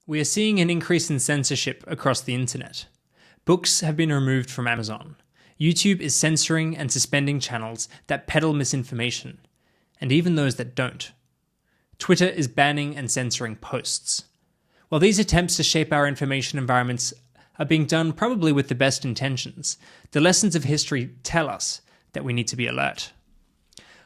We are seeing an increase in censorship across the internet. Books have been removed from Amazon. YouTube is censoring and suspending channels that peddle misinformation, and even those that don't. Twitter is banning and censoring posts. While these attempts to shape our information environments are being done probably with the best intentions, the lessons of history tell us that we need to be alert.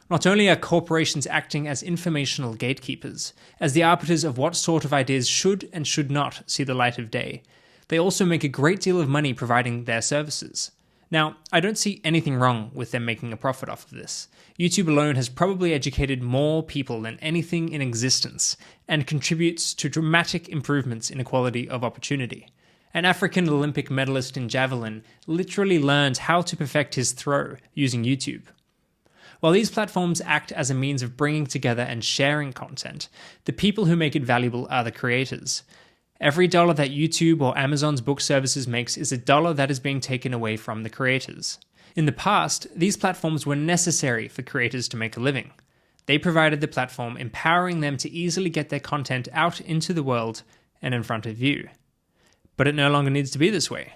Not only are corporations acting as informational gatekeepers, as the arbiters of what sort of ideas should and should not see the light of day, they also make a great deal of money providing their services. Now, I don't see anything wrong with them making a profit off of this. YouTube alone has probably educated more people than anything in existence, and contributes to dramatic improvements in equality of opportunity. An African Olympic medalist in javelin literally learned how to perfect his throw using YouTube. While these platforms act as a means of bringing together and sharing content, the people who make it valuable are the creators. Every dollar that YouTube or Amazon's book services makes is a dollar that is being taken away from the creators. In the past, these platforms were necessary for creators to make a living. They provided the platform, empowering them to easily get their content out into the world and in front of you. But it no longer needs to be this way.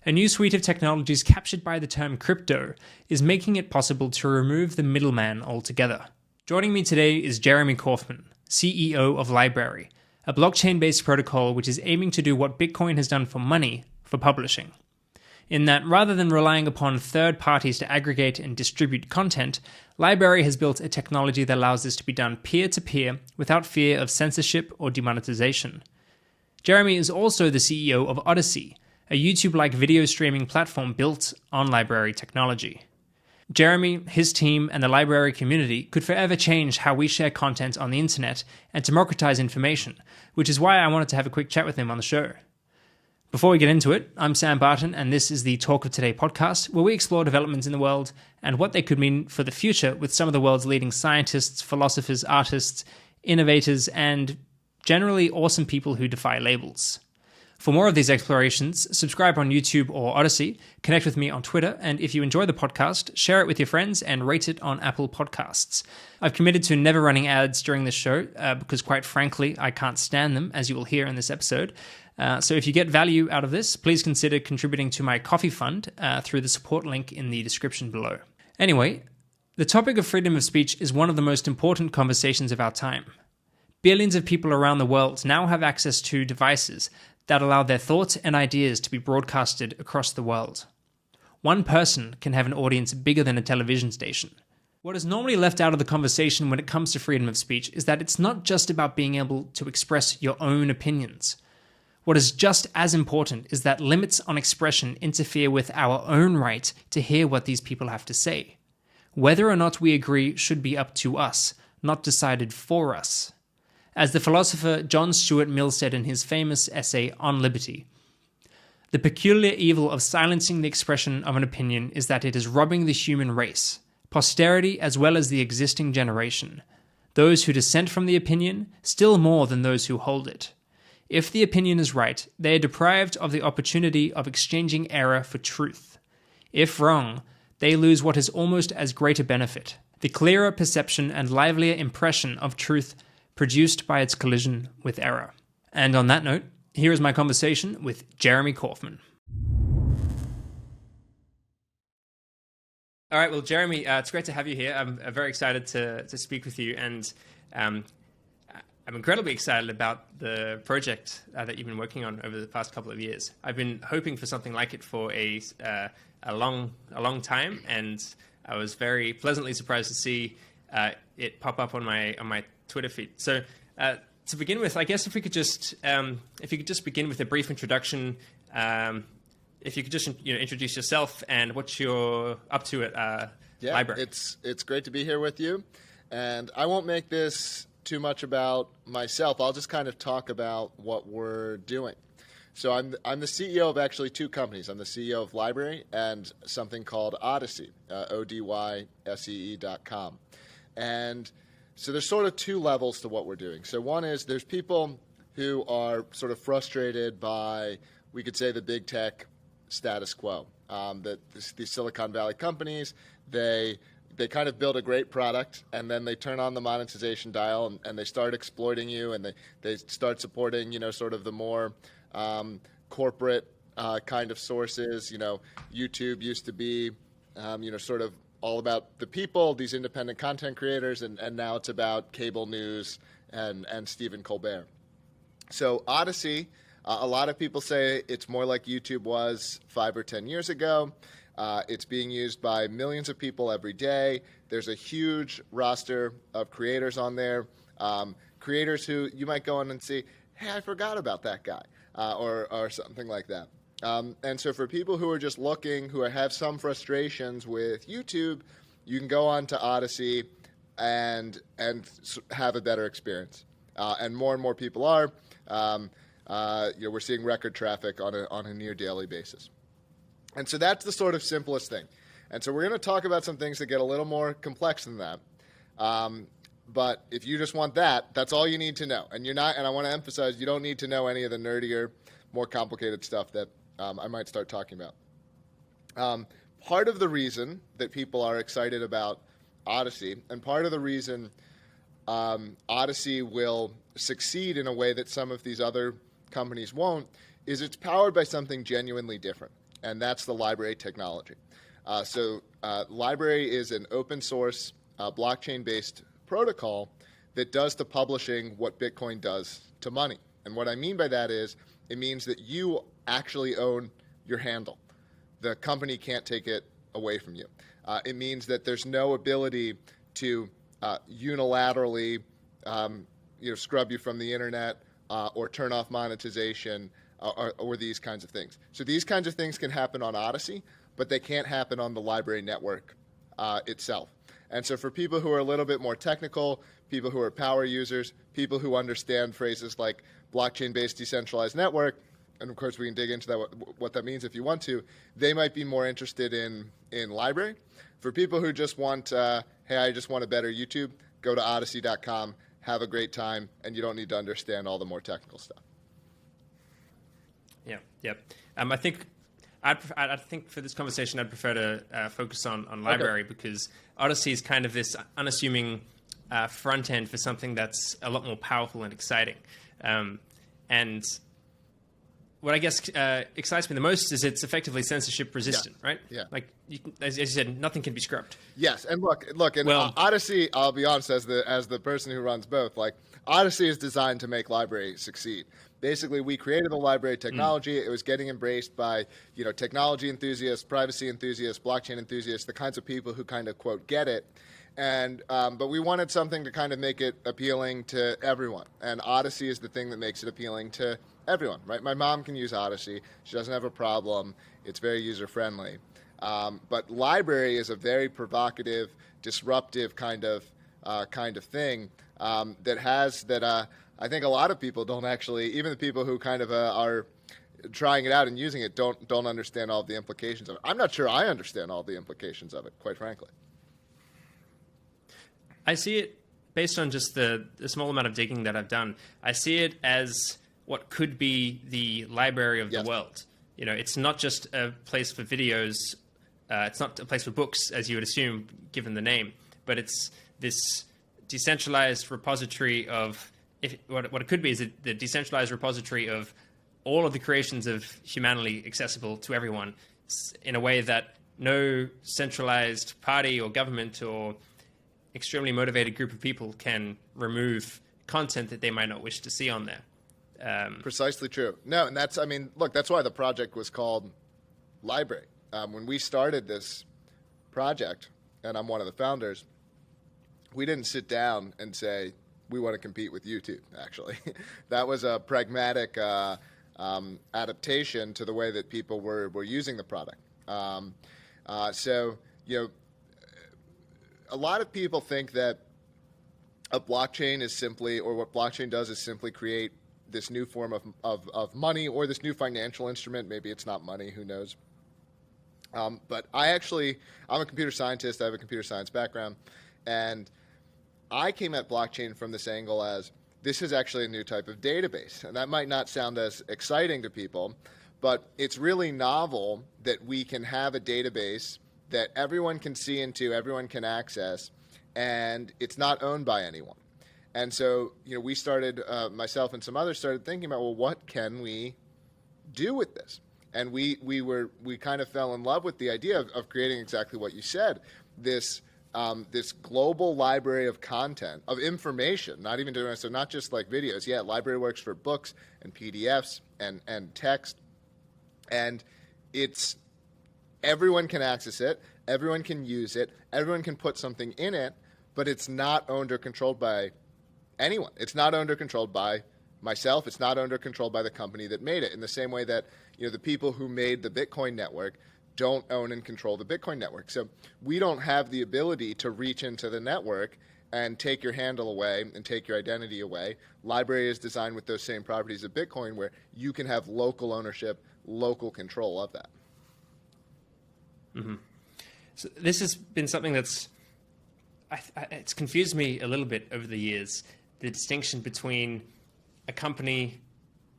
A new suite of technologies captured by the term crypto is making it possible to remove the middleman altogether. Joining me today is Jeremy Kauffman, CEO of LBRY, a blockchain-based protocol which is aiming to do what Bitcoin has done for money for publishing. In that, rather than relying upon third parties to aggregate and distribute content, LBRY has built a technology that allows this to be done peer-to-peer without fear of censorship or demonetization. Jeremy is also the CEO of Odyssey, a YouTube-like video streaming platform built on LBRY technology. Jeremy, his team, and the LBRY community could forever change how we share content on the internet and democratize information, which is why I wanted to have a quick chat with him on the show. Before we get into it, I'm Sam Barton, and this is the Talk of Today podcast, where we explore developments in the world and what they could mean for the future with some of the world's leading scientists, philosophers, artists, innovators, and generally awesome people who defy labels. For more of these explorations, subscribe on YouTube or Odyssey, connect with me on Twitter, and if you enjoy the podcast, share it with your friends and rate it on Apple Podcasts. I've committed to never running ads during this show because, quite frankly, I can't stand them, as you will hear in this episode. So if you get value out of this, please consider contributing to my coffee fund through the support link in the description below. Anyway, the topic of freedom of speech is one of the most important conversations of our time. Billions of people around the world now have access to devices that allow their thoughts and ideas to be broadcasted across the world. One person can have an audience bigger than a television station. What is normally left out of the conversation when it comes to freedom of speech is that it's not just about being able to express your own opinions. What is just as important is that limits on expression interfere with our own right to hear what these people have to say. Whether or not we agree should be up to us, not decided for us. As the philosopher John Stuart Mill said in his famous essay On Liberty, "The peculiar evil of silencing the expression of an opinion is that it is robbing the human race, posterity as well as the existing generation, those who dissent from the opinion, still more than those who hold it. If the opinion is right, they are deprived of the opportunity of exchanging error for truth. If wrong, they lose what is almost as great a benefit, the clearer perception and livelier impression of truth produced by its collision with error." And on that note, here is my conversation with Jeremy Kauffman. All right, well, Jeremy, it's great to have you here. I'm very excited to speak with you, and I'm incredibly excited about the project that you've been working on over the past couple of years. I've been hoping for something like it for a long time, and I was very pleasantly surprised to see it pop up on my Twitter feed. So to begin with, I guess if you could just begin with a brief introduction, if you could just introduce yourself and what you're up to at LBRY. It's great to be here with you, and I won't make this too much about myself. I'll just kind of talk about what we're doing. So I'm the CEO of actually two companies. I'm the CEO of LBRY and something called Odyssey, ODYSEE.com. And so there's sort of two levels to what we're doing. So one is there's people who are sort of frustrated by, we could say, the big tech status quo. That these Silicon Valley companies, they they kind of build a great product, and then they turn on the monetization dial, and they start exploiting you, and they start supporting, sort of the more corporate kind of sources. YouTube used to be, sort of all about the people, these independent content creators, and now it's about cable news and Stephen Colbert. So Odyssey, a lot of people say it's more like YouTube was 5 or 10 years ago. It's being used by millions of people every day. There's a huge roster of creators on there, creators who you might go on and see, hey, I forgot about that guy, or something like that. And so for people who are just looking, who have some frustrations with YouTube, you can go on to Odyssey and have a better experience. And more people are. We're seeing record traffic on a near daily basis. And so that's the sort of simplest thing. And so we're going to talk about some things that get a little more complex than that. But if you just want that, that's all you need to know. And I want to emphasize, you don't need to know any of the nerdier, more complicated stuff that I might start talking about. Part of the reason that people are excited about Odyssey, and part of the reason Odyssey will succeed in a way that some of these other companies won't, is it's powered by something genuinely different, and that's the LBRY technology. So LBRY is an open source, blockchain-based protocol that does to publishing what Bitcoin does to money. And what I mean by that is, it means that you actually own your handle. The company can't take it away from you. It means that there's no ability to unilaterally scrub you from the internet or turn off monetization or these kinds of things. So these kinds of things can happen on Odyssey, but they can't happen on the LBRY network itself. And so for people who are a little bit more technical, people who are power users, people who understand phrases like blockchain-based decentralized network, and of course we can dig into that, what that means if you want to, they might be more interested in LBRY. For people who just want, hey, I just want a better YouTube, go to odyssey.com, have a great time, and you don't need to understand all the more technical stuff. Yeah. I think for this conversation, I'd prefer to focus on LBRY, because Odyssey is kind of this unassuming front end for something that's a lot more powerful and exciting. And what I guess excites me the most is it's effectively censorship resistant, right? Yeah. Like, as you said, nothing can be scrubbed. Yes, and look, and Odyssey, I'll be honest, as the person who runs both, like, Odyssey is designed to make LBRY succeed. Basically, we created the LBRY technology. It was getting embraced by, technology enthusiasts, privacy enthusiasts, blockchain enthusiasts, the kinds of people who kind of, quote, get it. And but we wanted something to kind of make it appealing to everyone. And Odyssey is the thing that makes it appealing to everyone, right? My mom can use Odyssey. She doesn't have a problem. It's very user-friendly. But LBRY is a very provocative, disruptive kind of thing that I think a lot of people don't actually, even the people who kind of are trying it out and using it, don't understand all the implications of it. I'm not sure I understand all the implications of it, quite frankly. I see it, based on just the small amount of digging that I've done, I see it as what could be the library of the world. It's not just a place for videos. It's not a place for books, as you would assume, given the name, but it's this decentralized repository of, what it could be is the decentralized repository of all of the creations of humanity accessible to everyone in a way that no centralized party or government or extremely motivated group of people can remove content that they might not wish to see on there. Precisely true. No, and that's why the project was called LBRY. When we started this project, and I'm one of the founders, we didn't sit down and say, we want to compete with YouTube, actually. That was a pragmatic adaptation to the way that people were using the product. A lot of people think that a blockchain is simply, or what blockchain does is simply create this new form of money or this new financial instrument. Maybe it's not money, who knows. But I'm a computer scientist. I have a computer science background. And I came at blockchain from this angle as, this is actually a new type of database. And that might not sound as exciting to people, but it's really novel that we can have a database that everyone can see into, everyone can access, and it's not owned by anyone. And so, we started, myself and some others started thinking about, well, what can we do with this? And we kind of fell in love with the idea of creating exactly what you said, this global library of content, of information, not even doing so, not just like videos. Yeah, library works for books and PDFs and text, and everyone can access it, everyone can use it, everyone can put something in it, but it's not owned or controlled by anyone. It's not owned or controlled by myself. It's not owned or controlled by the company that made it. In the same way that the people who made the Bitcoin network don't own and control the Bitcoin network. So we don't have the ability to reach into the network and take your handle away and take your identity away. LBRY is designed with those same properties of Bitcoin, where you can have local ownership, local control of that. Mm-hmm. So this has been something that's it's confused me a little bit over the years, the distinction between a company,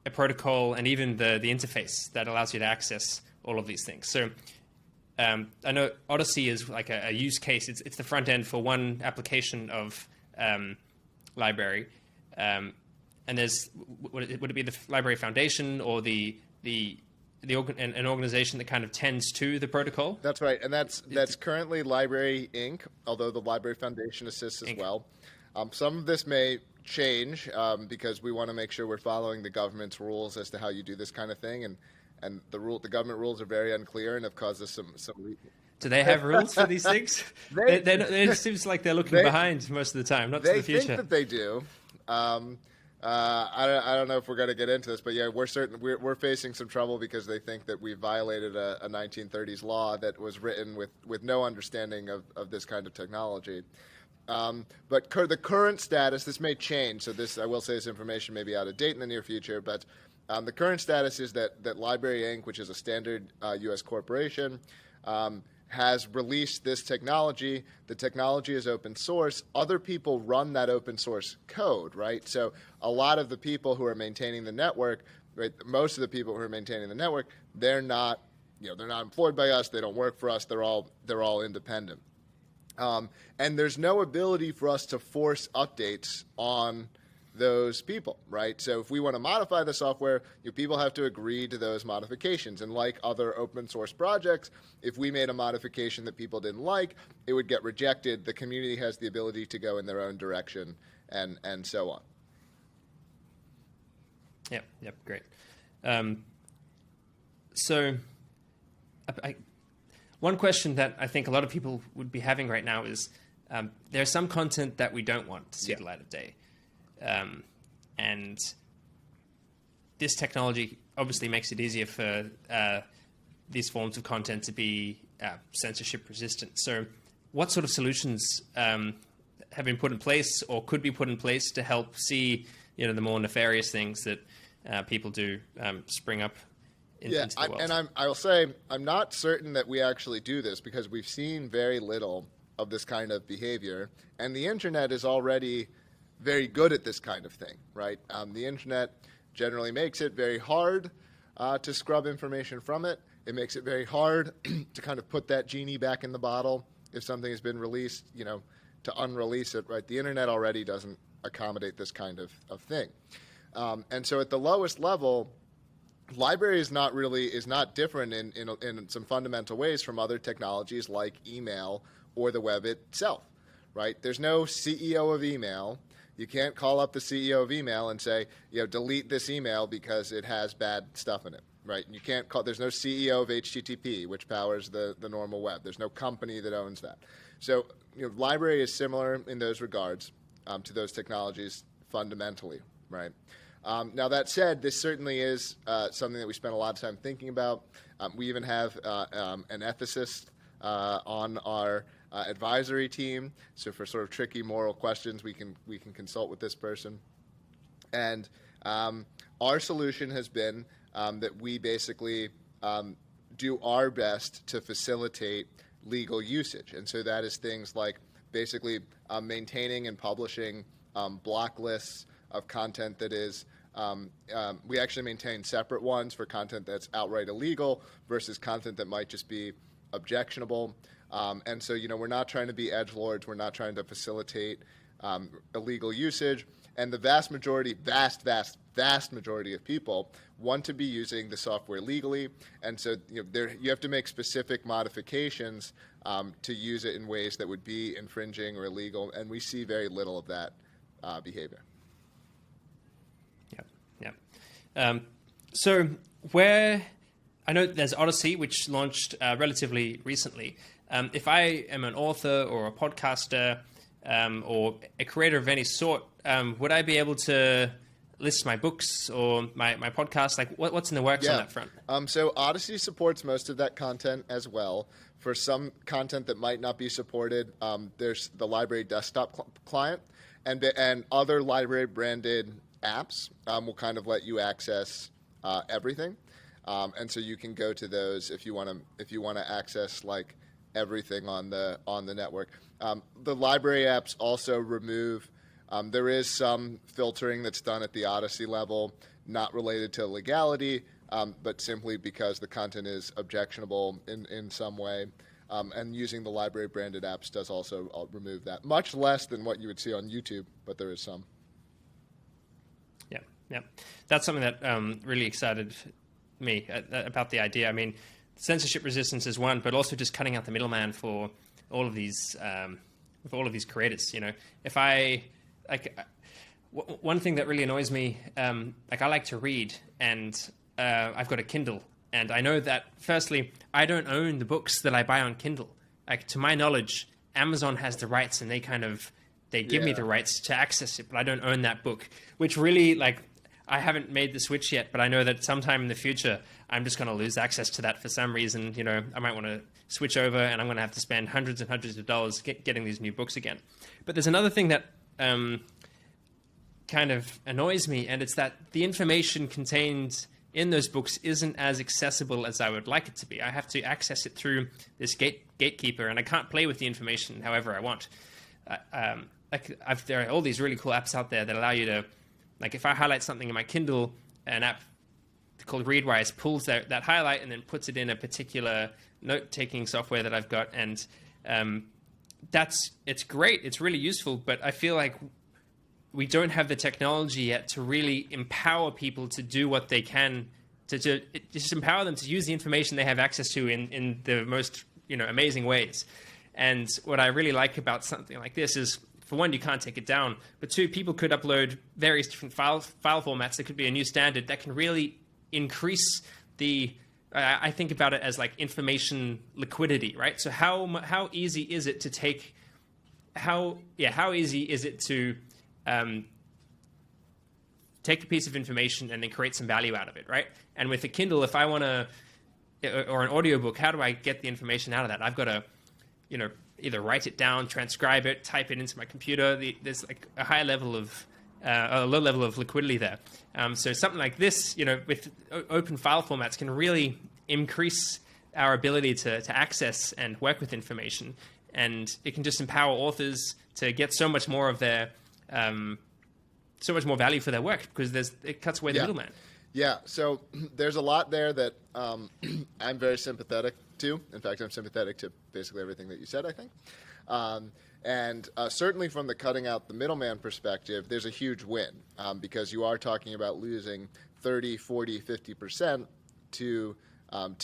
a protocol, and even the interface that allows you to access all of these things. So I know Odyssey is like a use case. It's the front end for one application of LBRY. And there's, would it be the LBRY Foundation or an organization that kind of tends to the protocol? That's right. And that's currently LBRY Inc., although the LBRY Foundation assists as well. Some of this may change because we want to make sure we're following the government's rules as to how you do this kind of thing, and the government rules are very unclear and have caused us some. Do they have rules for these things? It seems like they're looking behind most of the time, not to the future. They think that they do. I don't know if we're going to get into this, but yeah, we're facing some trouble because they think that we violated a 1930s law that was written with no understanding of this kind of technology. But the current status, this may change, so I will say this information may be out of date in the near future, but the current status is that LBRY Inc., which is a standard U.S. corporation, has released this technology. The technology is open source. Other people run that open source code, right? So a lot of the people who are maintaining the network, right, most of the people who are maintaining the network, they're not employed by us. They don't work for us. They're all independent. And there's no ability for us to force updates on those people, right? So if we want to modify the software, people have to agree to those modifications. And like other open source projects, if we made a modification that people didn't like, it would get rejected. The community has the ability to go in their own direction and so on. Yep, great. So one question that I think a lot of people would be having right now is there's some content that we don't want to see the light of day. And this technology obviously makes it easier for these forms of content to be censorship resistant. So what sort of solutions have been put in place or could be put in place to help see the more nefarious things that people do spring up into the world? And I will say I'm not certain that we actually do this because we've seen very little of this kind of behavior, and the internet is already very good at this kind of thing, right? The internet generally makes it very hard to scrub information from it. It makes it very hard to kind of put that genie back in the bottle if something has been released, to unrelease it, right? The internet already doesn't accommodate this kind of thing. And so at the lowest level, LBRY is not different in some fundamental ways from other technologies like email or the web itself, right? There's no CEO of email. You can't call up the CEO of email and say, delete this email because it has bad stuff in it, right? You can't there's no CEO of HTTP, which powers the normal web. There's no company that owns that. So, LBRY is similar in those regards to those technologies fundamentally, right? Now, that said, this certainly is something that we spend a lot of time thinking about. We even have an ethicist on our advisory team. So for sort of tricky moral questions, we can consult with this person. And our solution has been that we basically do our best to facilitate legal usage. And so that is things like basically maintaining and publishing block lists of content that is we actually maintain separate ones for content that's outright illegal versus content that might just be objectionable. And so, we're not trying to be edgelords. We're not trying to facilitate illegal usage. And the vast majority of people want to be using the software legally. And so you have to make specific modifications to use it in ways that would be infringing or illegal. And we see very little of that behavior. Yeah. So where I know there's Odyssey, which launched relatively recently. If I am an author or a podcaster or a creator of any sort, would I be able to list my books or my podcast? Like what's in the works on that front? So Odyssey supports most of that content as well. For some content that might not be supported, there's the library desktop client and other library branded apps will kind of let you access everything. And so you can go to those if you want to access like everything on the network. The library apps also remove. There is some filtering that's done at the Odyssey level, not related to legality, but simply because the content is objectionable in some way. And using the library branded apps does also remove that. Much less than what you would see on YouTube, but there is some. Yeah. That's something that really excited me about the idea. I mean, censorship resistance is one, but also just cutting out the middleman for all of these creators. If I one thing that really annoys me, I like to read, and I've got a Kindle, and I know that firstly, I don't own the books that I buy on Kindle. Like to my knowledge, Amazon has the rights, and they give me the rights to access it, but I don't own that book, which really I haven't made the switch yet, but I know that sometime in the future, I'm just going to lose access to that for some reason. I might want to switch over and I'm going to have to spend hundreds and hundreds of dollars getting these new books again. But there's another thing that kind of annoys me, and it's that the information contained in those books isn't as accessible as I would like it to be. I have to access it through this gatekeeper, and I can't play with the information however I want. There are all these really cool apps out there that allow you to, if I highlight something in my Kindle, an app called Readwise pulls that highlight and then puts it in a particular note-taking software that I've got, and it's great. It's really useful, but I feel like we don't have the technology yet to really empower people to do what they can, to just empower them to use the information they have access to in the most amazing ways. And what I really like about something like this is, for one, you can't take it down, but two, people could upload various different file formats. There could be a new standard that can really increase the. I think about it as like information liquidity, right? So how easy is it to take? How easy is it to take a piece of information and then create some value out of it, right? And with a Kindle, if I want to, or an audiobook, how do I get the information out of that? I've got to, either write it down, transcribe it, type it into my computer. There's a high level of, a low level of liquidity there. So something like this, with open file formats can really increase our ability to access and work with information. And it can just empower authors to get so much more of their, so much more value for their work, because it cuts away the middleman. Yeah, so there's a lot there that I'm very sympathetic to. In fact, I'm sympathetic to basically everything that you said, I think. And certainly from the cutting out the middleman perspective, there's a huge win because you are talking about losing 30, 40, 50% to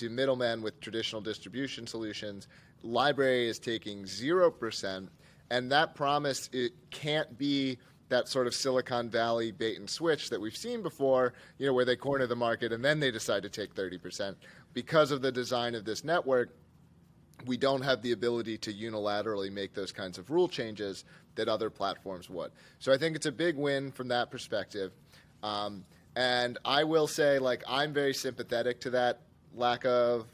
middlemen with traditional distribution solutions. Library is taking 0%, and that promise, it can't be that sort of Silicon Valley bait and switch that we've seen before, where they corner the market and then they decide to take 30%. Because of the design of this network, we don't have the ability to unilaterally make those kinds of rule changes that other platforms would. So I think it's a big win from that perspective. And I will say, I'm very sympathetic to that lack of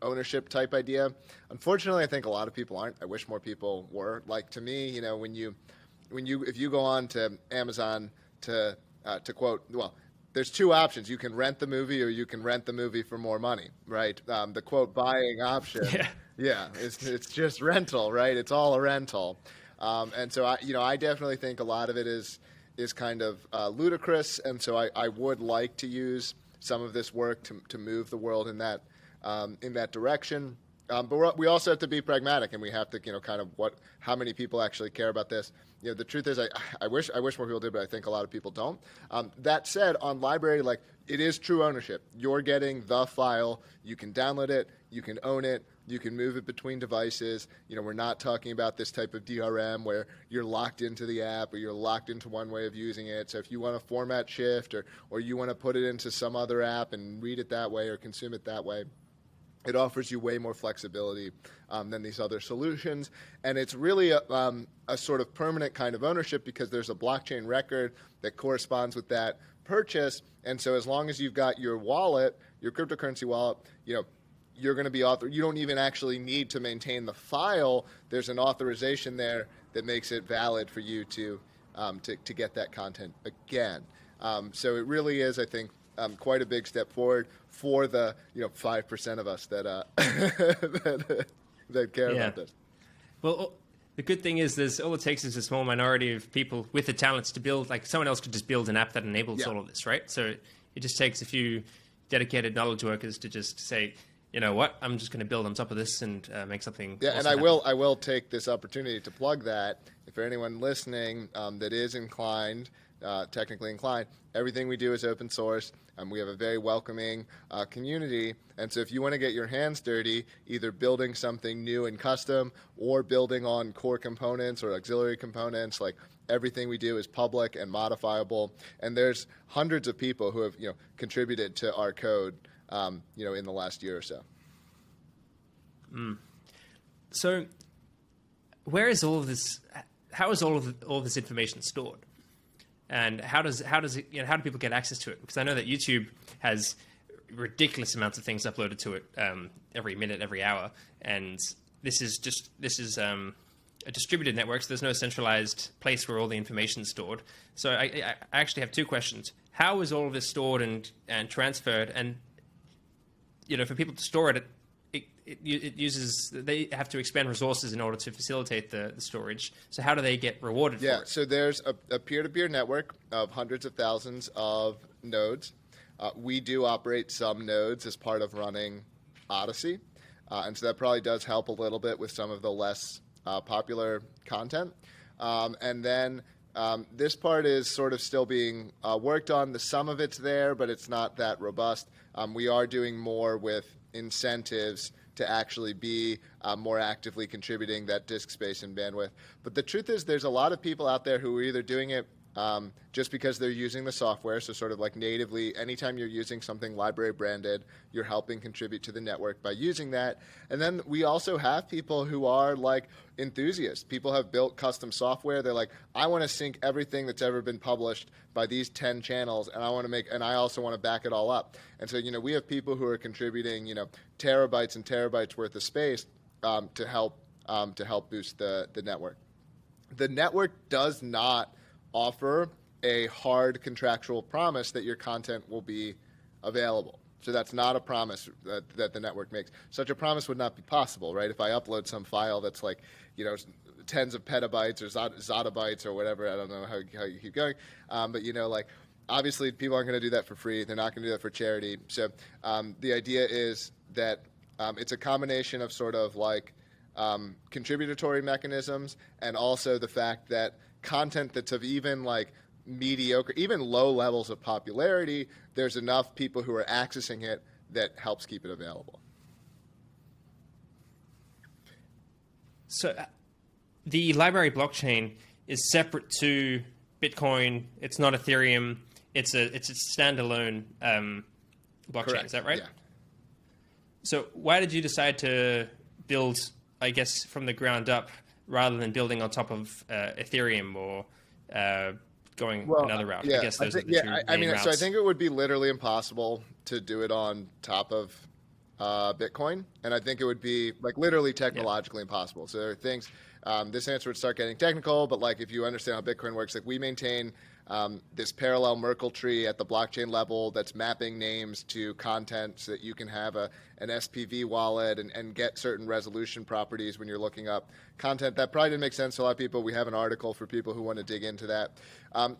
ownership type idea. Unfortunately, I think a lot of people aren't. I wish more people were. To me, if you go on to Amazon to quote, well, there's two options. You can rent the movie or you can rent the movie for more money, right? The quote buying option. Yeah, it's just rental, right? It's all a rental. And so I definitely think a lot of it is kind of ludicrous. And so I would like to use some of this work to move the world in that direction. But we also have to be pragmatic, and we have to, kind of how many people actually care about this. The truth is, I wish more people did, but I think a lot of people don't. That said, on LBRY, like, it is true ownership. You're getting the file. You can download it. You can own it. You can move it between devices. We're not talking about this type of DRM where you're locked into the app or you're locked into one way of using it. So if you want to format shift or you want to put it into some other app and read it that way or consume it that way, it offers you way more flexibility than these other solutions. And it's really a sort of permanent kind of ownership because there's a blockchain record that corresponds with that purchase. And so as long as you've got your wallet, your cryptocurrency wallet, you're going to be you don't even actually need to maintain the file. There's an authorization there that makes it valid for you to get that content again. So it really is, I think, quite a big step forward for the 5% of us that that care about this. Well, the good thing is all it takes is a small minority of people with the talents to build. Like, someone else could just build an app that enables all of this, right? So it just takes a few dedicated knowledge workers to just say, you know what, I'm just going to build on top of this and make something. Yeah, and I will take this opportunity to plug that. If for anyone listening that is inclined, technically inclined, everything we do is open source. We have a very welcoming community, and so if you want to get your hands dirty, either building something new and custom or building on core components or auxiliary components, like, everything we do is public and modifiable. And there's hundreds of people who have contributed to our code in the last year or so. So, where is all of this? How is all of this information stored? And how do people get access to it? Because I know that YouTube has ridiculous amounts of things uploaded to it every minute, every hour, and this is a distributed network. So there's no centralized place where all the information is stored. So I actually have two questions: how is all of this stored and transferred? And for people to store it, they have to expend resources in order to facilitate the storage. So how do they get rewarded for it? Yeah, so there's a peer-to-peer network of hundreds of thousands of nodes. We do operate some nodes as part of running Odyssey, and so that probably does help a little bit with some of the less popular content. And then this part is sort of still being worked on. Some of it's there, but it's not that robust. We are doing more with incentives to actually be more actively contributing that disk space and bandwidth. But the truth is, there's a lot of people out there who are either doing it just because they're using the software, so sort of like natively, anytime you're using something LBRY branded, you're helping contribute to the network by using that. And then we also have people who are like enthusiasts. People have built custom software. They're like, I want to sync everything that's ever been published by these 10 channels, and I also want to back it all up. And so, we have people who are contributing, terabytes and terabytes worth of space to help boost the network. The network does not offer a hard contractual promise that your content will be available. So that's not a promise that the network makes. Such a promise would not be possible, right? If I upload some file that's like, tens of petabytes or zottabytes or whatever, I don't know how you keep going, but obviously people aren't going to do that for free. They're not going to do that for charity. So the idea is that it's a combination of sort of like contributory mechanisms and also the fact that content that's of even like mediocre, even low levels of popularity, there's enough people who are accessing it that helps keep it available. So the LBRY blockchain is separate to Bitcoin. It's not Ethereum. It's a standalone blockchain. Correct. Is that right? Yeah. So why did you decide to build, I guess, from the ground up rather than building on top of Ethereum or going another route? Yeah, I guess those are the two main routes. So I think it would be literally impossible to do it on top of Bitcoin, and I think it would be like literally technologically impossible. So there are things. This answer would start getting technical, but like if you understand how Bitcoin works, like we maintain this parallel Merkle tree at the blockchain level that's mapping names to content so that you can have an SPV wallet and get certain resolution properties when you're looking up content. That probably didn't make sense to a lot of people. We have an article for people who want to dig into that.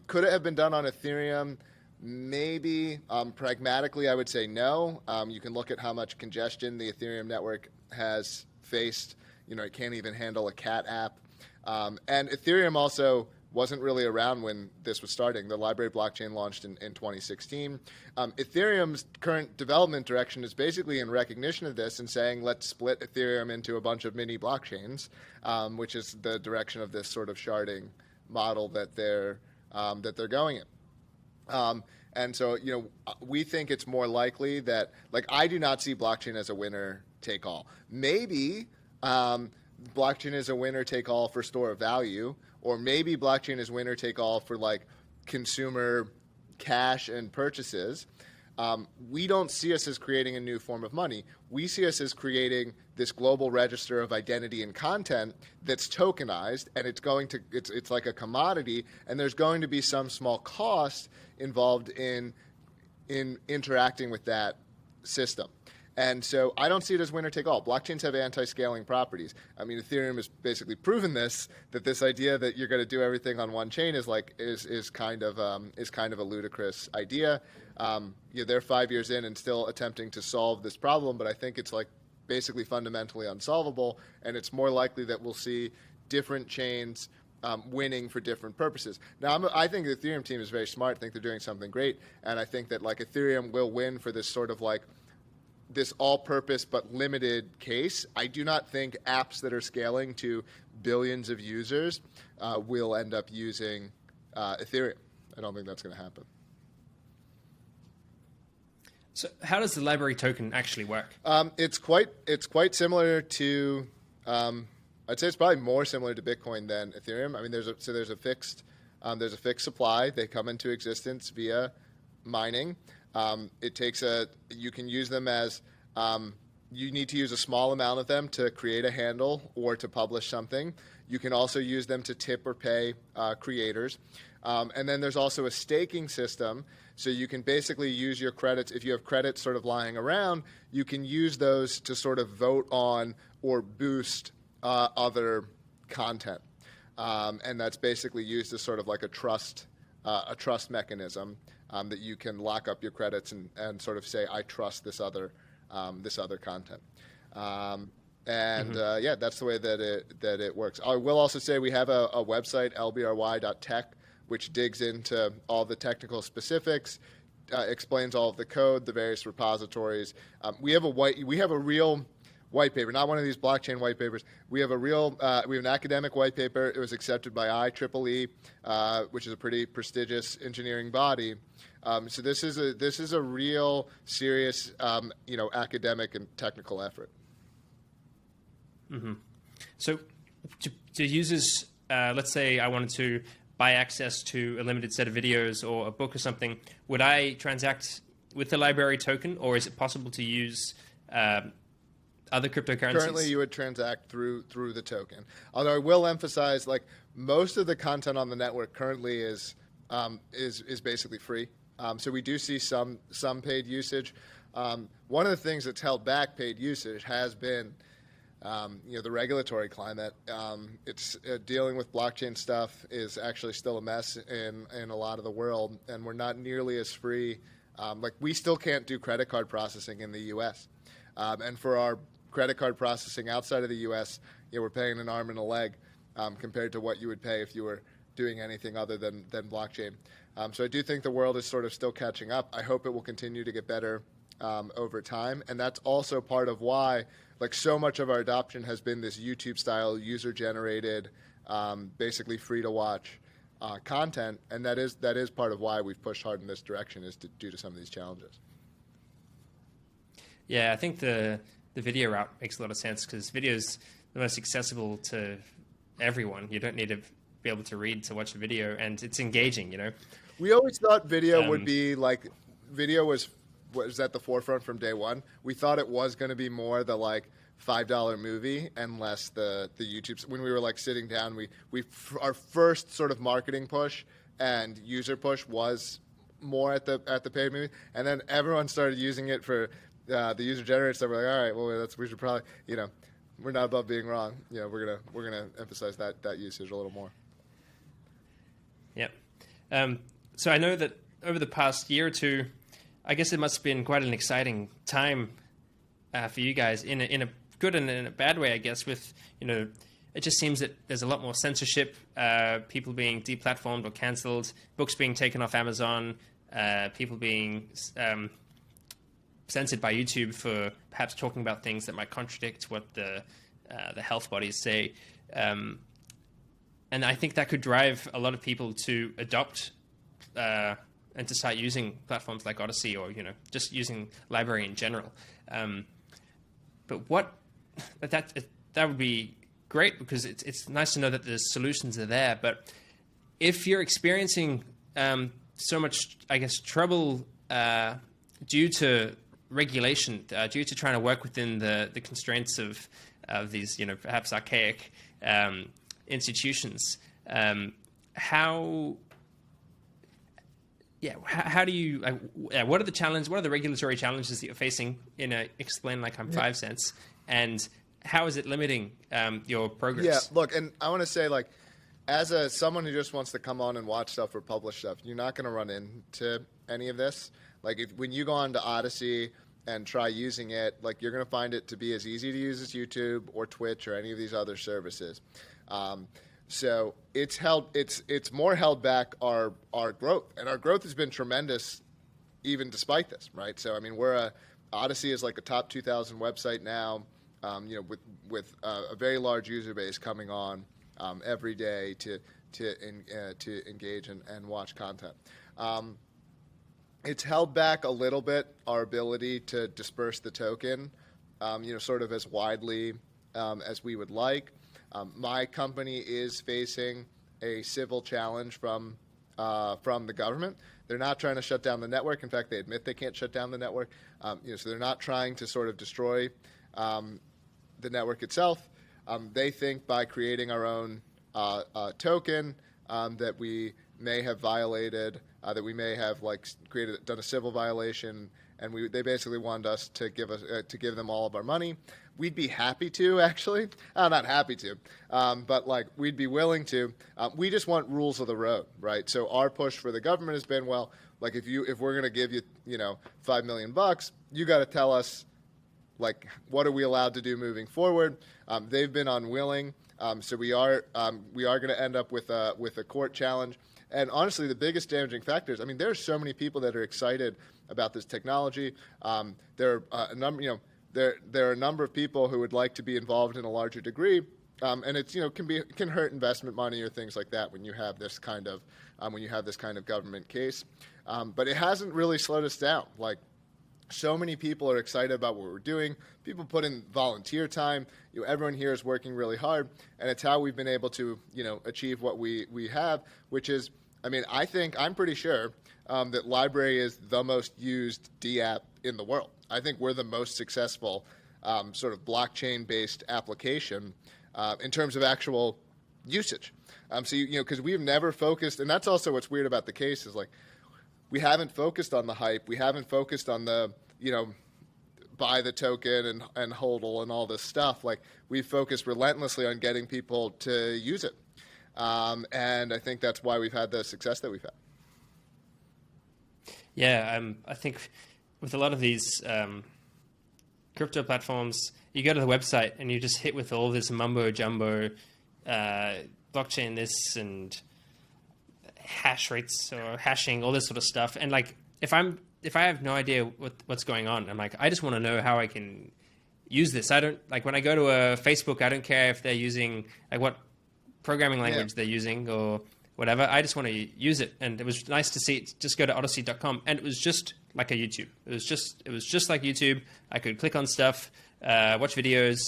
Could it have been done on Ethereum? Maybe pragmatically, I would say no. You can look at how much congestion the Ethereum network has faced. It can't even handle a cat app. And Ethereum also wasn't really around when this was starting. The LBRY blockchain launched in 2016. Ethereum's current development direction is basically in recognition of this and saying, let's split Ethereum into a bunch of mini blockchains, which is the direction of this sort of sharding model that they're going in. And so, we think it's more likely that, I do not see blockchain as a winner take all. Maybe blockchain is a winner take all for store of value, or maybe blockchain is winner take all for consumer cash and purchases. We don't see us as creating a new form of money. We see us as creating this global register of identity and content that's tokenized, and it's like a commodity, and there's going to be some small cost involved in interacting with that system. And so I don't see it as winner take all. Blockchains have anti-scaling properties. I mean, Ethereum has basically proven that this idea that you're going to do everything on one chain is kind of a ludicrous idea. They're 5 years in and still attempting to solve this problem, but I think it's basically fundamentally unsolvable, and it's more likely that we'll see different chains winning for different purposes. Now, I think the Ethereum team is very smart. I think they're doing something great, and I think that Ethereum will win for this sort of this all-purpose but limited case. I do not think apps that are scaling to billions of users will end up using Ethereum. I don't think that's going to happen. So how does the LBRY token actually work? It's quite similar to, I'd say it's probably more similar to Bitcoin than Ethereum. I mean, there's a fixed supply. They come into existence via mining. You can use them as, you need to use a small amount of them to create a handle or to publish something. You can also use them to tip or pay creators. And then there's also a staking system. So you can basically use your credits. If you have credits sort of lying around, you can use those to sort of vote on or boost other content. And that's basically used as sort of like a trust mechanism. That you can lock up your credits and sort of say, I trust this other content. That's the way that it works. I will also say we have a website, lbry.tech, which digs into all the technical specifics, explains all of the code, the various repositories. We have a real white paper, not one of these blockchain white papers. We have an academic white paper. It was accepted by IEEE, which is a pretty prestigious engineering body. So this is a real serious, academic and technical effort. Mm-hmm. So, to users, let's say I wanted to buy access to a limited set of videos or a book or something, would I transact with the LBRY token, or is it possible to use other cryptocurrencies? Currently, you would transact through the token. Although I will emphasize, most of the content on the network currently is basically free. So we do see some paid usage. One of the things that's held back paid usage has been the regulatory climate. It's dealing with blockchain stuff is actually still a mess in a lot of the world, and we're not nearly as free. We still can't do credit card processing in the U.S. And for our credit card processing outside of the U.S., we're paying an arm and a leg compared to what you would pay if you were doing anything other than blockchain. So I do think the world is sort of still catching up. I hope it will continue to get better over time, and that's also part of why so much of our adoption has been this YouTube-style, user-generated, basically free-to-watch content, and that is part of why we've pushed hard in this direction, is due to some of these challenges. Yeah, I think the video route makes a lot of sense because video is the most accessible to everyone. You don't need to be able to read to watch a video, and it's engaging, We always thought video would be video was at the forefront from day one. We thought it was going to be more the $5 movie and less the YouTube. When we were sitting down, our first sort of marketing push and user push was more at the paid movie, and then everyone started using it for the user generated stuff. We're all right, well, we should probably, we're not above being wrong. We're gonna emphasize that usage a little more. Yep. So I know that over the past year or two, I guess it must have been quite an exciting time for you guys in a good and in a bad way, I guess, with, it just seems that there's a lot more censorship, people being deplatformed or cancelled, books being taken off Amazon, people being censored by YouTube for perhaps talking about things that might contradict what the health bodies say. And I think that could drive a lot of people to adopt and to start using platforms like Odyssey, or just using LBRY in general. But that would be great, because it's nice to know that the solutions are there. But if you're experiencing so much, I guess, trouble due to regulation, due to trying to work within the constraints of these, perhaps archaic institutions, how do you? What are the challenges? What are the regulatory challenges that you're facing in Explain Like I'm 5 cents, and how is it limiting your progress? Yeah, look, and I want to say, like, as someone who just wants to come on and watch stuff or publish stuff, you're not going to run into any of this. Like, when you go on to Odyssey and try using it, like, you're going to find it to be as easy to use as YouTube or Twitch or any of these other services. So it's more held back our growth, and our growth has been tremendous, even despite this, right? So I mean, Odyssey is like a top 2,000 website now, with a very large user base coming on every day to engage and watch content. It's held back a little bit our ability to disperse the token, sort of as widely as we would like. My company is facing a civil challenge from the government. They're not trying to shut down the network. In fact, they admit they can't shut down the network. So they're not trying to sort of destroy the network itself. They think by creating our own token that we may have violated, that we may have done a civil violation, and they basically wanted us to give them all of our money. We'd be happy to, actually. Not happy to, but we'd be willing to. We just want rules of the road, right? So our push for the government has been, well, if we're going to give you, $5 million, you got to tell us, what are we allowed to do moving forward? They've been unwilling, so we are going to end up with a court challenge. And honestly, the biggest damaging factor is, there are so many people that are excited about this technology. There are a number, there are a number of people who would like to be involved in a larger degree, and it's can hurt investment money or things like that when you have this kind of government case. But it hasn't really slowed us down. So many people are excited about what we're doing. People put in volunteer time. Everyone here is working really hard, and it's how we've been able to achieve what we have, which is, I'm pretty sure that LBRY is the most used D-app in the world. I think we're the most successful sort of blockchain-based application in terms of actual usage. Because we've never focused, and that's also what's weird about the case is we haven't focused on the hype. We haven't focused on the, buy the token and hodl and all this stuff. We've focused relentlessly on getting people to use it. And I think that's why we've had the success that we've had. Yeah, I think with a lot of these crypto platforms, you go to the website and you just hit with all this mumbo jumbo, blockchain this and hash rates or hashing, all this sort of stuff. And if I have no idea what's going on, I'm I just want to know how I can use this. I don't when I go to a Facebook, I don't care if they're using what programming language they're using or whatever. I just want to use it. And it was nice to see it. Just go to odyssey.com, and it was just like a YouTube. It was just like YouTube. I could click on stuff, watch videos,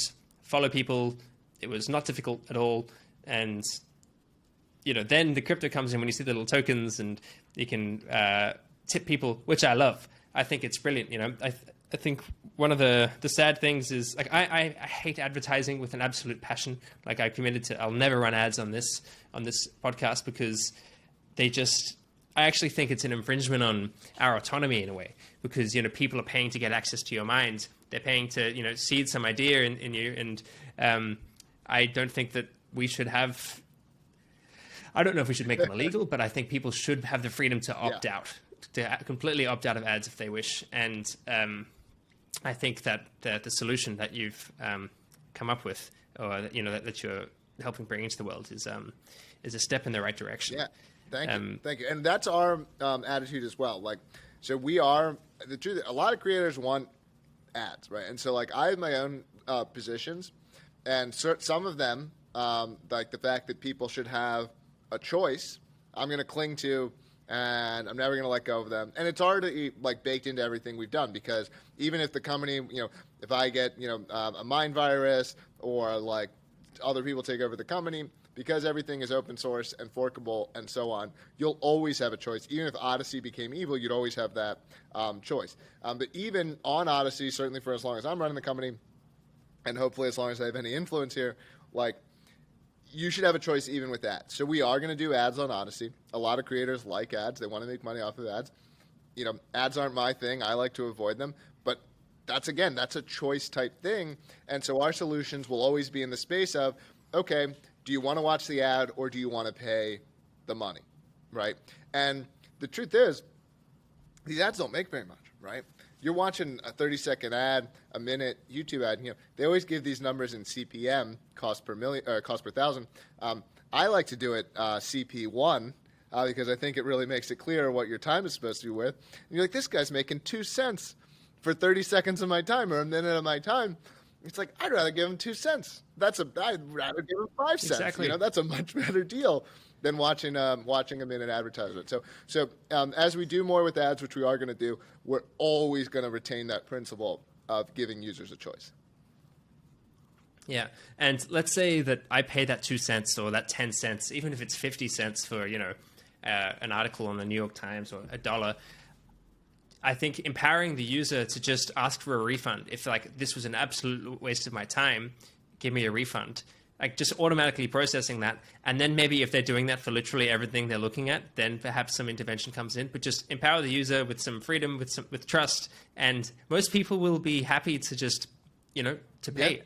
follow people. It was not difficult at all. And then the crypto comes in when you see the little tokens, and you can tip people, which I love. I think it's brilliant. I think one of the sad things is I hate advertising with an absolute passion. I'll never run ads on this podcast because I actually think it's an infringement on our autonomy in a way, because people are paying to get access to your mind. They're paying to seed some idea in you, and I don't think that we should have. I don't know if we should make them illegal, but I think people should have the freedom to opt out to completely opt out of ads if they wish. And I think that the solution that you've come up with, or that you're helping bring into the world, is a step in the right direction. Yeah, thank you. And that's our attitude as well. Like, so we are the truth. A lot of creators want ads, right? And so like I have my own positions, and some of them, like the fact that people should have a choice, I'm going to cling to, and I'm never going to let go of them. And it's already like baked into everything we've done, because even if the company, if I get, a mind virus, or like other people take over the company, because everything is open source and forkable and so on, you'll always have a choice. Even if Odyssey became evil, you'd always have that choice. But even on Odyssey, certainly for as long as I'm running the company, and hopefully as long as I have any influence here, like, you should have a choice even with ads. So we are going to do ads on Odyssey. A lot of creators like ads. They want to make money off of ads. Ads aren't my thing. I like to avoid them. But that's a choice type thing. And so our solutions will always be in the space of, okay, do you want to watch the ad, or do you want to pay the money, right? And the truth is, these ads don't make very much, right? You're watching a 30-second ad, a minute YouTube ad. They always give these numbers in CPM, cost per million, or cost per thousand. I like to do it CP1 because I think it really makes it clear what your time is supposed to be worth. And you're like, this guy's making 2 cents for 30 seconds of my time, or a minute of my time. It's like, I'd rather give him 2 cents. I'd rather give him 5 cents. Exactly. That's a much better deal than watching a minute advertisement. So as we do more with ads, which we are going to do, we're always going to retain that principle of giving users a choice. Yeah, and let's say that I pay that 2 cents or that 10 cents, even if it's 50 cents for an article on the New York Times, or $1. I think empowering the user to just ask for a refund. If like this was an absolute waste of my time, give me a refund. Like just automatically processing that. And then maybe if they're doing that for literally everything they're looking at, then perhaps some intervention comes in. But just empower the user with some freedom, with trust. And most people will be happy to just, to pay.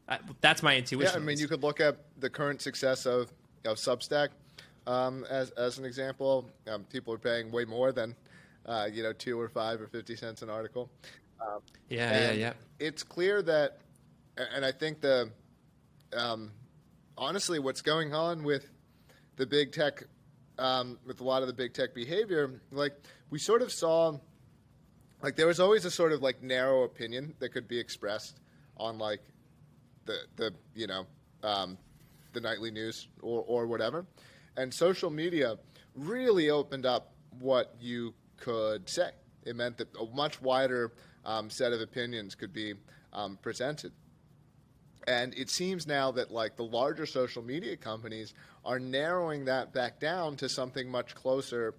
Yeah. That's my intuition. Yeah, I mean, you could look at the current success of Substack as an example. People are paying way more than 2 or 5 or 50 cents an article. Yeah. It's clear that, and I think honestly, what's going on with the big tech, with a lot of the big tech behavior, like we sort of saw, like there was always a sort of like narrow opinion that could be expressed on like the nightly news or whatever, and social media really opened up what you could say. It meant that a much wider set of opinions could be presented. And it seems now that like the larger social media companies are narrowing that back down to something much closer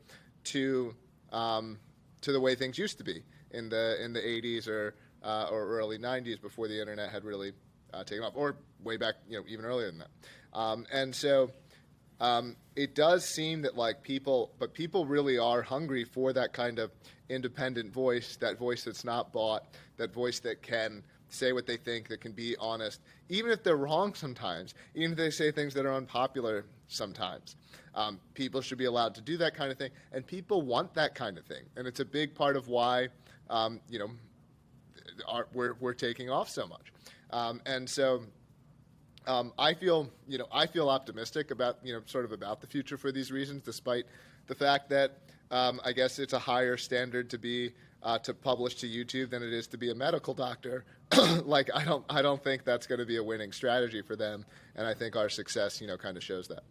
to the way things used to be in the 80s or early 90s, before the internet had really taken off, or way back even earlier than that. And so it does seem that like people really are hungry for that kind of independent voice, that voice that's not bought, that voice that can say what they think, that can be honest, even if they're wrong sometimes, even if they say things that are unpopular sometimes. People should be allowed to do that kind of thing, and people want that kind of thing. And it's a big part of why we're taking off so much. And so I feel optimistic about about the future for these reasons, despite the fact that I guess it's a higher standard to be to publish to YouTube than it is to be a medical doctor. Like I don't think that's going to be a winning strategy for them, and I think our success kind of shows that.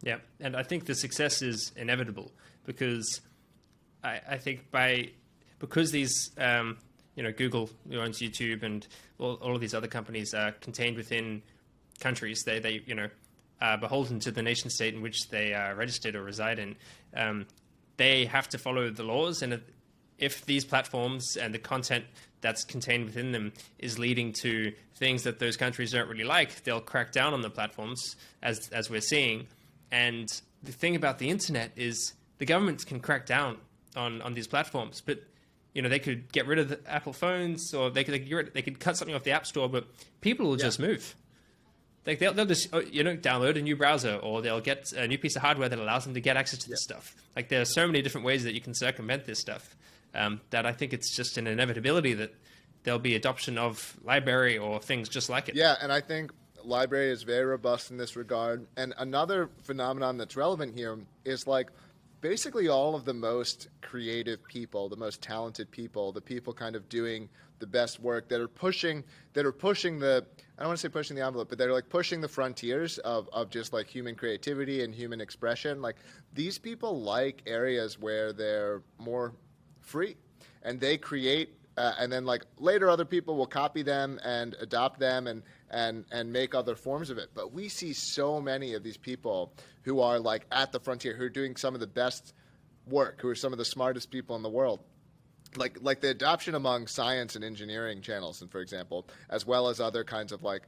Yeah, and I think the success is inevitable because I think because these Google, who owns YouTube, and all of these other companies are contained within countries. They are beholden to the nation state in which they are registered or reside in. They have to follow the laws, and if these platforms and the content that's contained within them is leading to things that those countries don't really like, they'll crack down on the platforms, as we're seeing. And the thing about the internet is the governments can crack down on these platforms, but they could get rid of the Apple phones, or they could cut something off the App Store, but people will just move. Like they'll just download a new browser, or they'll get a new piece of hardware that allows them to get access to this stuff. Like there are so many different ways that you can circumvent this stuff, that I think it's just an inevitability that there'll be adoption of LBRY or things just like it. Yeah, and I think LBRY is very robust in this regard. And another phenomenon that's relevant here is like basically all of the most creative people, the most talented people, the people kind of doing the best work that are pushing the, I don't want to say pushing the envelope, but they're like pushing the frontiers of just like human creativity and human expression. Like these people like areas where they're more free, and they create, and then like later other people will copy them and adopt them and make other forms of it. But we see so many of these people who are like at the frontier, who are doing some of the best work, who are some of the smartest people in the world. Like the adoption among science and engineering channels, and for example, as well as other kinds of like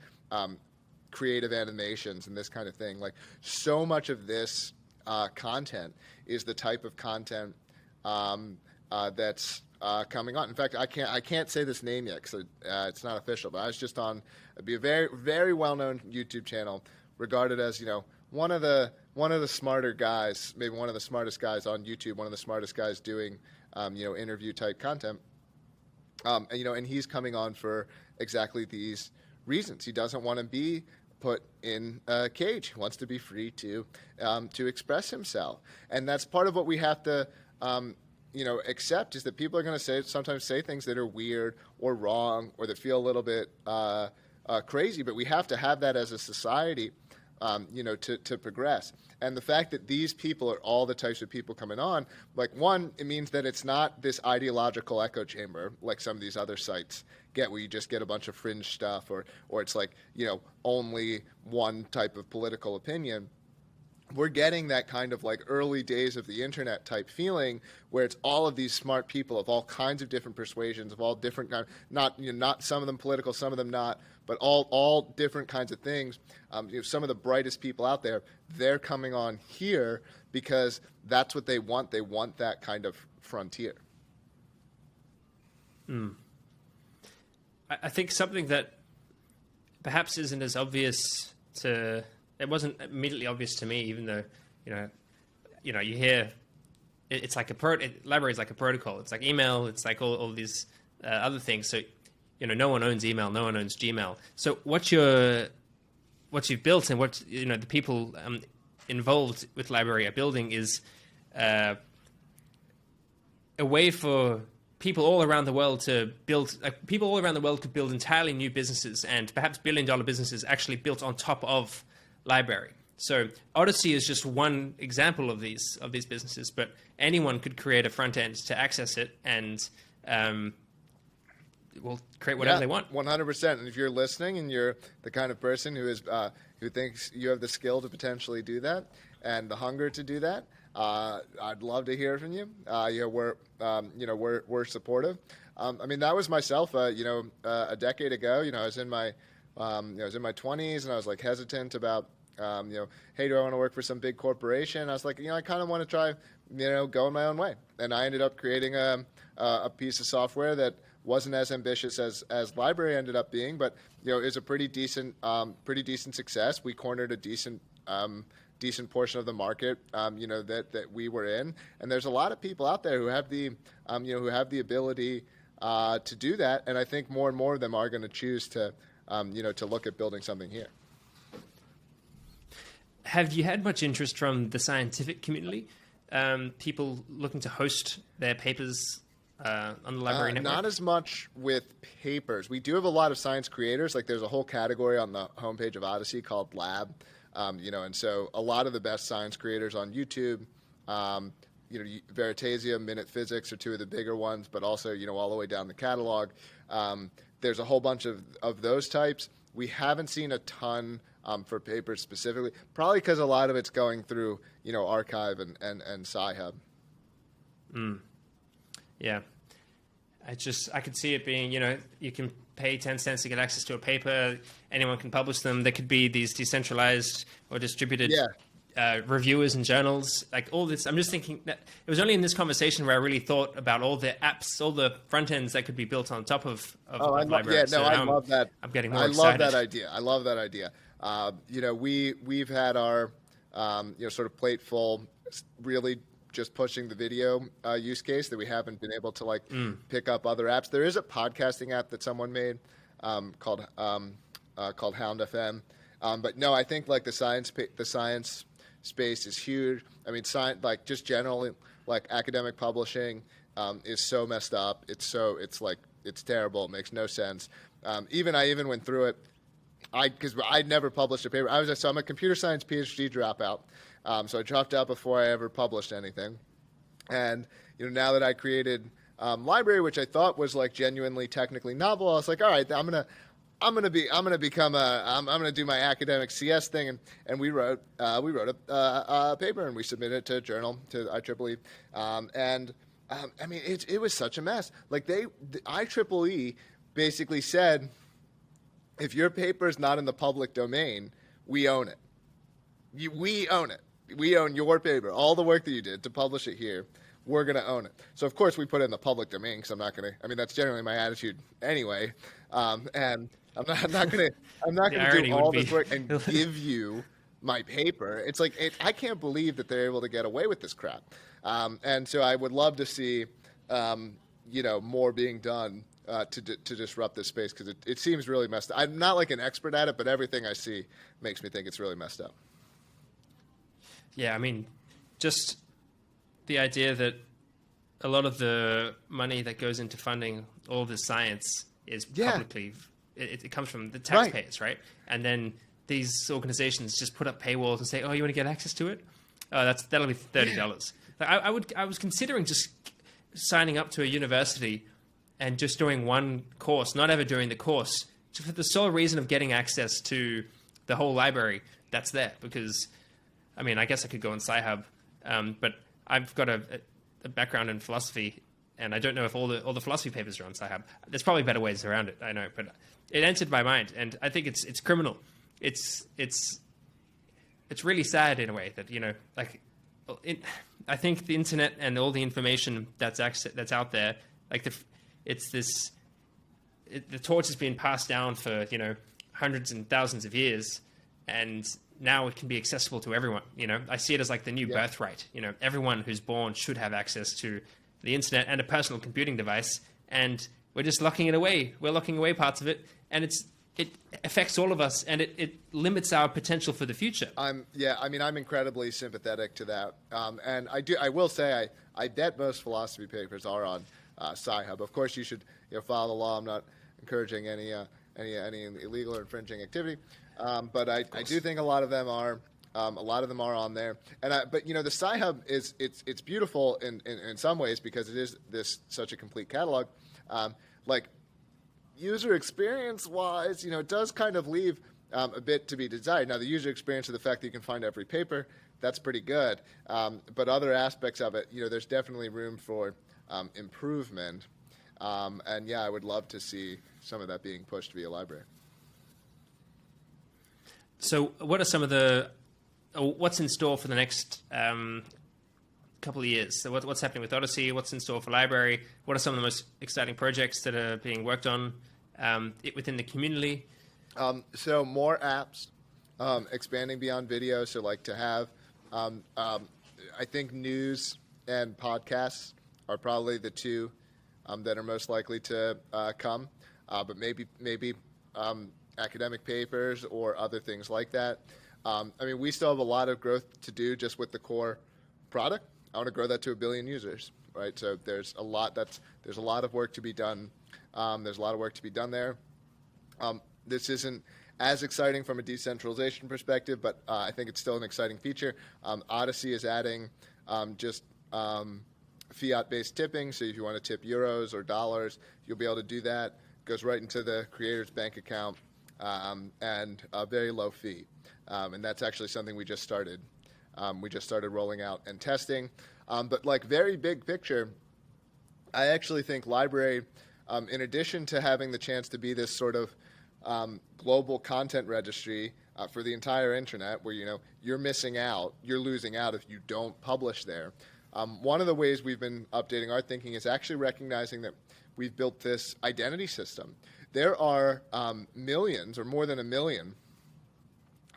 creative animations and this kind of thing. Like so much of this content is the type of content that's coming on. In fact, I can't say this name yet because it's not official. But I was just on a very very well known YouTube channel, regarded as one of the smarter guys, maybe one of the smartest guys on YouTube, one of the smartest guys doing interview type content. And he's coming on for exactly these reasons. He doesn't want to be put in a cage. He wants to be free to express himself, and that's part of what we have to accept, is that people are going to sometimes say things that are weird or wrong or that feel a little bit crazy. But we have to have that as a society, to progress. And the fact that these people are all the types of people coming on, like one, it means that it's not this ideological echo chamber like some of these other sites get, where you just get a bunch of fringe stuff, or it's like, only one type of political opinion. We're getting that kind of like early days of the internet type feeling, where it's all of these smart people of all kinds of different persuasions, of all different kinds, not some of them political, some of them not, but all different kinds of things. Some of the brightest people out there, they're coming on here because that's what they want. They want that kind of frontier. I think something that perhaps isn't as obvious to... It wasn't immediately obvious to me, even though, you hear it's like LBRY is like a protocol. It's like email. It's like all these other things. So, no one owns email. No one owns Gmail. So what you've built and what, the people involved with LBRY are building is a way for people all around the world to build, entirely new businesses, and perhaps billion-dollar businesses actually built on top of LBRY. So Odyssey is just one example of these businesses, but anyone could create a front end to access it, and will create whatever they want. 100%. And if you're listening and you're the kind of person who thinks you have the skill to potentially do that and the hunger to do that, I'd love to hear from you. We're supportive. That was myself. A decade ago. I was in my 20s, and I was like hesitant about, hey, do I want to work for some big corporation? I was like, I kind of want to try, going my own way. And I ended up creating a piece of software that wasn't as ambitious as LBRY ended up being, but is a pretty decent success. We cornered a decent portion of the market, that we were in. And there's a lot of people out there who have the ability to do that. And I think more and more of them are going to choose to look at building something here. Have you had much interest from the scientific community? People looking to host their papers on the LBRY network? Not as much with papers. We do have a lot of science creators. Like there's a whole category on the homepage of Odyssey called Lab. And so a lot of the best science creators on YouTube, Veritasium, Minute Physics are two of the bigger ones, but also, all the way down the catalog. There's a whole bunch of those types. We haven't seen a ton for papers specifically, probably because a lot of it's going through, Archive and Sci-Hub. Yeah. I could see it being, you can pay 10 cents to get access to a paper. Anyone can publish them. There could be these decentralized or distributed reviewers and journals, like all this. I'm just thinking that it was only in this conversation where I really thought about all the apps, all the front ends that could be built on top of LBRY. I love that. I'm getting more excited. I love that idea. We've had our sort of plate full, really just pushing the video use case that we haven't been able to pick up other apps. There is a podcasting app that someone made called Hound FM, but no, I think the science space is huge. I mean, just generally academic publishing is so messed up. It's terrible. It makes no sense. I even went through it. Because I'd never published a paper. I'm a computer science PhD dropout. So I dropped out before I ever published anything. And now that I created LBRY, which I thought was genuinely technically novel, I was like, all right, I'm gonna do my academic CS thing, and we wrote a paper and we submitted it to a journal, to IEEE, I mean it was such a mess. The IEEE basically said, if your paper is not in the public domain, we own it. We own it. We own your paper. All the work that you did to publish it here, we're going to own it. So, of course, we put it in the public domain because I'm not going to. I mean, that's generally my attitude anyway. And I'm not going to do all this work and give you my paper. It's I can't believe that they're able to get away with this crap. And so I would love to see, more being done to disrupt this space, because it seems really messed up. I'm not an expert at it, but everything I see makes me think it's really messed up. Yeah, I mean, just the idea that a lot of the money that goes into funding all this science is publicly, it comes from the taxpayers, right? And then these organizations just put up paywalls and say, "Oh, you want to get access to it? That'll be $30." I was considering just signing up to a university and just doing one course, not ever doing the course, for the sole reason of getting access to the whole library that's there. Because, I mean, I guess I could go on Sci-Hub, but I've got a background in philosophy, and I don't know if all the philosophy papers are on Sci-Hub. There's probably better ways around it, I know, but it entered my mind, and I think it's criminal. It's really sad in a way that, I think the internet and all the information that's out there, the torch has been passed down for hundreds and thousands of years, and now it can be accessible to everyone. I see it as the new birthright. Everyone who's born should have access to the internet and a personal computing device, and we're just locking it away. We're locking away parts of it, and it affects all of us, and it limits our potential for the future. I'm incredibly sympathetic to that, and I will say I bet most philosophy papers are on Sci-Hub. Of course, you should follow the law. I'm not encouraging any illegal or infringing activity, but I do think a lot of them are on there. And but the Sci-Hub it's beautiful in some ways, because it is such a complete catalog. User experience wise, it does kind of leave a bit to be desired. Now, the user experience of the fact that you can find every paper, that's pretty good. But other aspects of it, there's definitely room for improvement. And I would love to see some of that being pushed via LBRY. So what are some of what's in store for the next couple of years? So what's happening with Odyssey? What's in store for LBRY? What are some of the most exciting projects that are being worked on within the community? So more apps, expanding beyond video. So to have, I think news and podcasts are probably the two that are most likely to come, but maybe academic papers or other things like that. We still have a lot of growth to do just with the core product. I want to grow that to 1 billion users, right? So there's a lot of work to be done. There's a lot of work to be done there. This isn't as exciting from a decentralization perspective, but I think it's still an exciting feature. Odyssey is adding just fiat-based tipping, so if you want to tip euros or dollars, you'll be able to do that. It goes right into the creator's bank account, and a very low fee. And that's actually something we just started. We just started rolling out and testing. But very big picture, I actually think LBRY, in addition to having the chance to be this sort of global content registry for the entire internet, where you're missing out, you're losing out if you don't publish there. One of the ways we've been updating our thinking is actually recognizing that we've built this identity system. There are millions, or more than 1 million,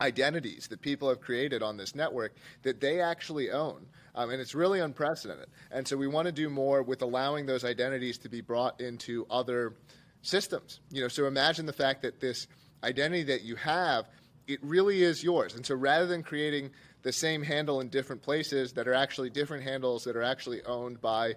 identities that people have created on this network that they actually own. And it's really unprecedented. And so we want to do more with allowing those identities to be brought into other systems. So imagine the fact that this identity that you have, it really is yours. And so rather than creating the same handle in different places that are actually different handles that are actually owned by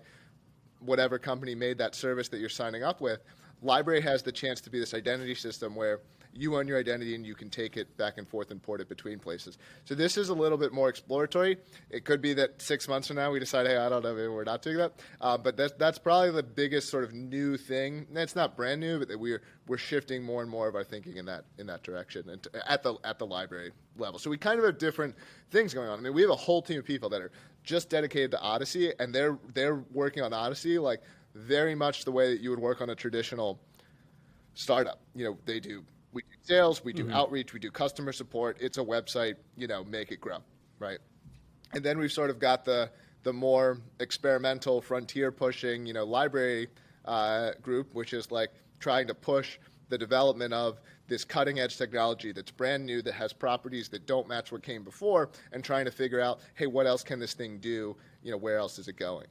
whatever company made that service that you're signing up with, LBRY has the chance to be this identity system where you own your identity and you can take it back and forth and port it between places. So this is a little bit more exploratory. It could be that 6 months from now we decide, hey, I don't know, maybe we're not doing that. But that's probably the biggest sort of new thing. And it's not brand new, but that we're shifting more and more of our thinking in that direction and at the LBRY level. So we kind of have different things going on. I mean, we have a whole team of people that are just dedicated to Odyssey, and they're working on Odyssey like very much the way that you would work on a traditional startup. We do sales, we do outreach, we do customer support. It's a website, make it grow, right? And then we've sort of got the more experimental, frontier pushing, LBRY group, which is like trying to push the development of this cutting edge technology that's brand new, that has properties that don't match what came before, and trying to figure out, hey, what else can this thing do? Where else is it going?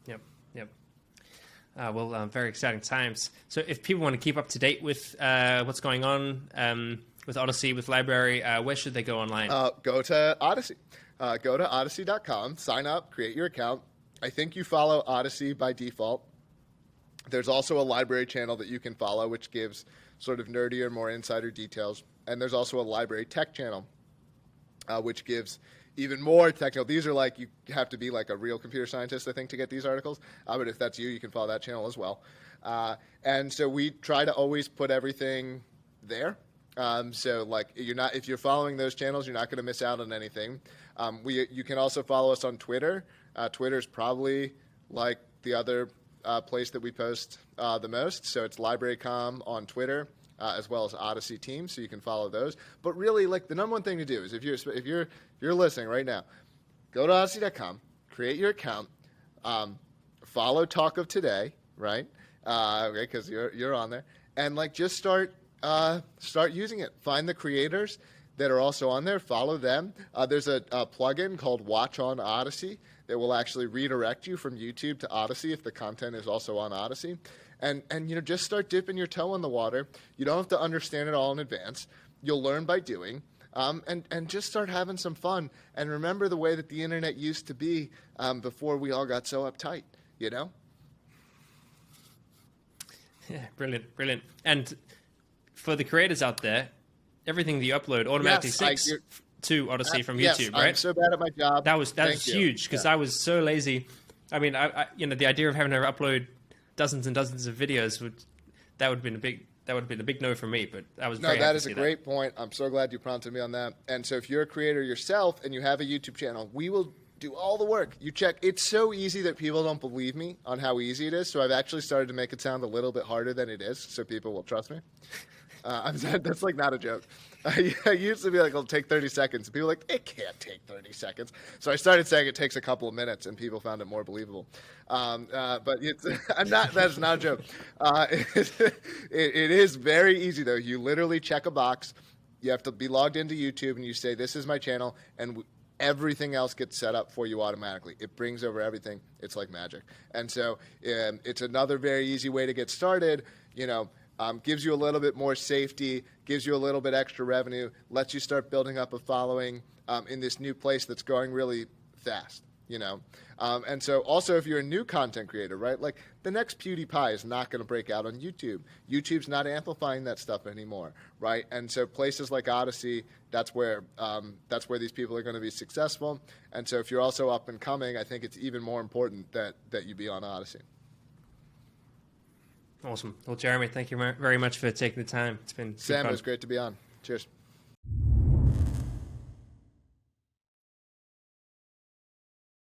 Yep. Very exciting times. So if people want to keep up to date with what's going on with Odyssey, with LBRY, where should they go online? Go to Odyssey. Go to odyssey.com, sign up, create your account. I think you follow Odyssey by default. There's also a LBRY channel that you can follow, which gives sort of nerdier, more insider details. And there's also a LBRY tech channel, which gives even more technical. These are like, you have to be like a real computer scientist, I think, to get these articles. But if that's you, you can follow that channel as well. And so we try to always put everything there. So like if you're following those channels, you're not going to miss out on anything. You can also follow us on Twitter. Twitter's probably like the other place that we post the most. So it's LBRYcom on Twitter, as well as Odyssey Team. So you can follow those. But really, like the number one thing to do is if you're listening right now, go to odyssey.com, create your account, follow Talk of Today, right? Because you're on there, and like just start using it. Find the creators that are also on there, follow them. There's a plugin called Watch on Odyssey that will actually redirect you from YouTube to Odyssey if the content is also on Odyssey. And just start dipping your toe in the water. You don't have to understand it all in advance. You'll learn by doing. And just start having some fun. And remember the way that the internet used to be before we all got so uptight, Yeah, brilliant. And for the creators out there, everything that you upload automatically syncs to Odyssey from YouTube, right? I'm so bad at my job. That was huge because I was so lazy. I mean, I the idea of having to upload dozens and dozens of videos would have been a big no for me. But I was very happy that to is see a great point. I'm so glad you prompted me on that. And so if you're a creator yourself and you have a YouTube channel, we will do all the work. You check. It's so easy that people don't believe me on how easy it is. So I've actually started to make it sound a little bit harder than it is, so people will trust me. That's like not a joke. I used to be like, it'll take 30 seconds. And people are like, it can't take 30 seconds. So I started saying it takes a couple of minutes, and people found it more believable. But that's not a joke. It is very easy, though. You literally check a box. You have to be logged into YouTube, and you say, this is my channel, and everything else gets set up for you automatically. It brings over everything. It's like magic. And so it's another very easy way to get started, gives you a little bit more safety, gives you a little bit extra revenue, lets you start building up a following in this new place that's growing really fast, And so also if you're a new content creator, right, like the next PewDiePie is not going to break out on YouTube. YouTube's not amplifying that stuff anymore, right? And so places like Odyssey, that's where these people are going to be successful. And so if you're also up and coming, I think it's even more important that you be on Odyssey. Awesome. Well, Jeremy, thank you very much for taking the time. It's been Sam, it was great to be on. Cheers.